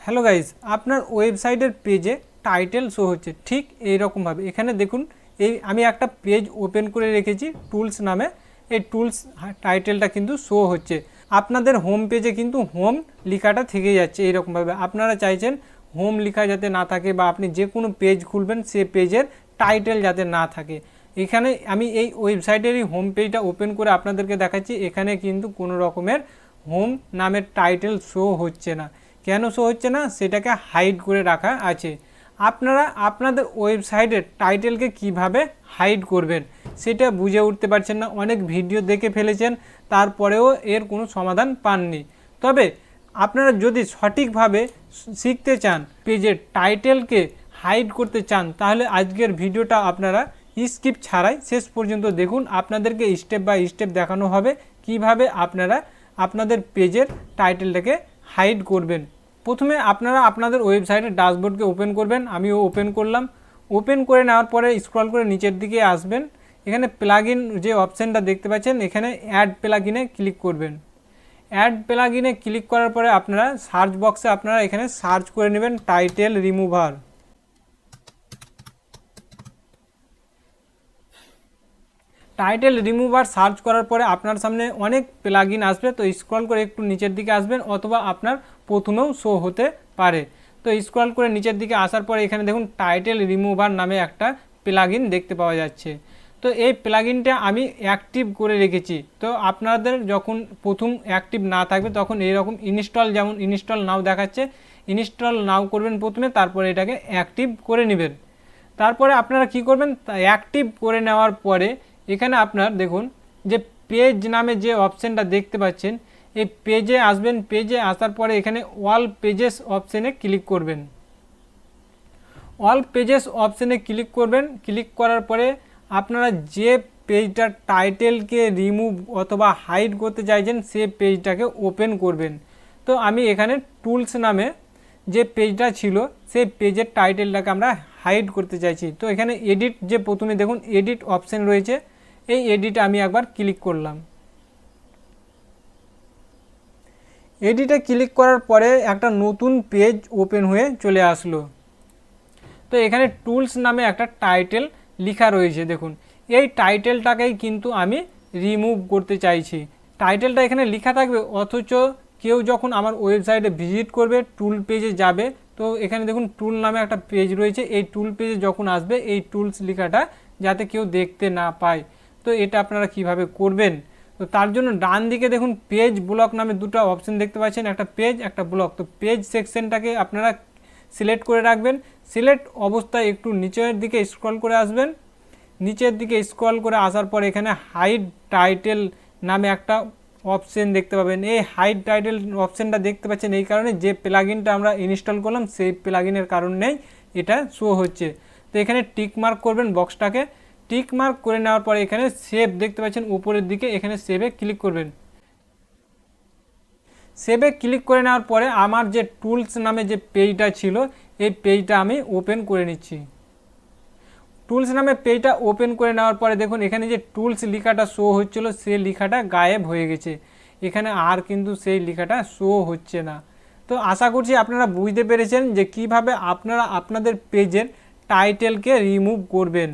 Hello guys, আপনার ওয়েবসাইটের পেজে টাইটেল শো হচ্ছে ঠিক এই রকমভাবে। এখানে দেখুন, আমি একটা পেজ ওপেন করে রেখেছি টুলস নামে। এই টুলস টাইটেলটা কিন্তু শো হচ্ছে। আপনাদের হোম পেজে কিন্তু হোম লেখাটা থেকে যাচ্ছে এইরকমভাবে। আপনারা চাইছেন হোম লেখা যাতে না থাকে, বা আপনি যে কোনো পেজ খুলবেন সে পেজের টাইটেল যাতে না থাকে। এখানে আমি এই ওয়েবসাইটেরই হোম পেজটা ওপেন করে আপনাদেরকে দেখাচ্ছি। এখানে কিন্তু কোনো রকমের হোম নামের টাইটেল শো হচ্ছে না। কেন শো হচ্ছে না সেটাকে হাইড করে রাখা আছে। আপনারা আপনাদের ওয়েবসাইটের টাইটেলকে কিভাবে হাইড করবেন সেটা বুঝে উঠতে পারছেন না। অনেক ভিডিও দেখে ফেলেছেন, তারপরেও এর কোনো সমাধান পাননি। তবে আপনারা যদি সঠিকভাবে শিখতে চান, পেজের টাইটেলকে হাইড করতে চান, তাহলে আজকের ভিডিওটা আপনারা স্কিপ ছাড়াই শেষ পর্যন্ত দেখুন। আপনাদেরকে স্টেপ বাই স্টেপ দেখানো হবে কিভাবে আপনারা আপনাদের পেজের টাইটেলটাকে হাইড করবেন। প্রথমে আপনারা আপনাদের ওয়েবসাইটের ড্যাশবোর্ডকে ওপেন করবেন। আমিও ওপেন করলাম। ওপেন করে নেওয়ার পরে স্ক্রল করে নিচের দিকে আসবেন। এখানে প্লাগইন যে অপশানটা দেখতে পাচ্ছেন, এখানে অ্যাড প্লাগইনে ক্লিক করবেন। অ্যাড প্লাগইনে ক্লিক করার পরে আপনারা সার্চ বক্সে আপনারা এখানে সার্চ করে নেবেন title remover. Title remover search করার পরে আপনার সামনে অনেক প্লাগইন আসবে। তো স্ক্রল করে একটু নিচের দিকে আসবেন, অথবা আপনার প্রথমেও শো হতে পারে। তো স্ক্রল করে নিচের দিকে আসার পরে এখানে দেখুন টাইটেল রিমুভার নামে একটা প্লাগইন দেখতে পাওয়া যাচ্ছে। তো এই প্লাগইনটা আমি অ্যাক্টিভ করে রেখেছি। তো আপনাদের যখন প্রথম অ্যাক্টিভ না থাকবে তখন এইরকম ইনস্টল, যেমন ইনস্টল নাও দেখাচ্ছে, ইনস্টল নাও করবেন প্রথমে, তারপরে এটাকে অ্যাক্টিভ করে নেবেন। তারপরে আপনারা কি করবেন, অ্যাক্টিভ করে নেওয়ার পরে এখানে আপনার দেখুন যে পেজ নামে যে অপশানটা দেখতে পাচ্ছেন, এই পেজে আসবেন। পেজে আসার পরে এখানে অল পেজেস অপশানে ক্লিক করবেন। অল পেজেস অপশানে ক্লিক করবেন। ক্লিক করার পরে আপনারা যে পেজটার টাইটেলকে রিমুভ অথবা হাইড করতে চাইছেন সে পেজটাকে ওপেন করবেন। তো আমি এখানে টুলস নামে যে পেজটা ছিল সেই পেজের টাইটেলটাকে আমরা হাইড করতে চাইছি। তো এখানে এডিট, যে প্রথমে দেখুন এডিট অপশান রয়েছে, এই এডিটে আমি একবার ক্লিক করলাম। এডিটে ক্লিক করার পরে একটা নতুন পেজ ওপেন হয়ে চলে আসলো। তো এখানে টুলস নামে একটা টাইটেল লেখা রয়েছে, দেখুন এই টাইটেলটাকেই কিন্তু আমি রিমুভ করতে চাইছি। টাইটেলটা এখানে লেখা থাকবে, অথচ কেউ যখন আমার ওয়েবসাইটে ভিজিট করবে টুল পেজে যাবে, তো এখানে দেখুন টুল নামে একটা পেজ রয়েছে। এই টুল পেজে যখন আসবে এই টুলস লেখাটা যাতে কেউ দেখতে না পায়। তো এটা আপনারা কিভাবে করবেন, তো তার জন্য ডান দিকে দেখুন পেজ ব্লক নামে দুটো অপশন দেখতে পাচ্ছেন, একটা পেজ একটা ব্লক। তো পেজ সেকশনটাকে আপনারা সিলেক্ট করে রাখবেন। সিলেক্ট অবস্থায় একটু নিচের দিকে স্ক্রল করে আসবেন। নিচের দিকে স্ক্রল করে আসার পর এখানে হাইড টাইটেল নামে একটা অপশন দেখতে পাবেন। এই হাইড টাইটেল অপশানটা দেখতে পাচ্ছেন এই কারণে, যে প্লাগইনটা আমরা ইনস্টল করলাম সেই প্লাগইনের কারণেই এটা শো হচ্ছে। তো এখানে টিক মার্ক করবেন বক্সটাকে। টিক মার্ক করে নেওয়ার পরে এখানে সেভ দেখতে পাচ্ছেন উপরের দিকে, এখানে সেভে ক্লিক করবেন। সেভে ক্লিক করে নেওয়ার পরে আমার যে টুলস নামে যে পেজটা ছিল এই পেজটা আমি ওপেন করে নিচ্ছি। টুলস নামে পেজটা ওপেন করে নেওয়ার পরে দেখুন এখানে যে টুলস লেখাটা শো হচ্ছিল সেই লেখাটা গায়েব হয়ে গেছে। এখানে আর কিন্তু সেই লেখাটা শো হচ্ছে না। তো আশা করছি আপনারা বুঝতে পেরেছেন যে কিভাবে আপনারা আপনাদের পেজের টাইটেলকে রিমুভ করবেন।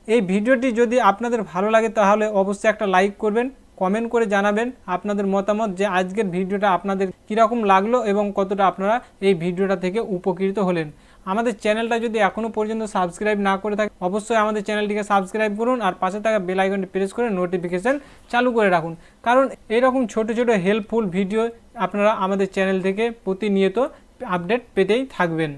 এই ভিডিওটি যদি আপনাদের ভালো লাগে তাহলে অবশ্যই একটা লাইক করবেন, কমেন্ট করে জানাবেন আপনাদের মতামত, যে আজকের ভিডিওটা আপনাদের কীরকম লাগলো এবং কতটা আপনারা এই ভিডিওটা থেকে উপকৃত হলেন। আমাদের চ্যানেলটা যদি এখনও পর্যন্ত সাবস্ক্রাইব না করে থাকে অবশ্যই আমাদের চ্যানেলটিকে সাবস্ক্রাইব করুন, আর পাশে থাকা বেল আইকনটি প্রেস করে নোটিফিকেশান চালু করে রাখুন, কারণ এরকম ছোট ছোট হেল্পফুল ভিডিও আপনারা আমাদের চ্যানেল থেকে প্রতিনিয়ত আপডেট পেতেই থাকবেন।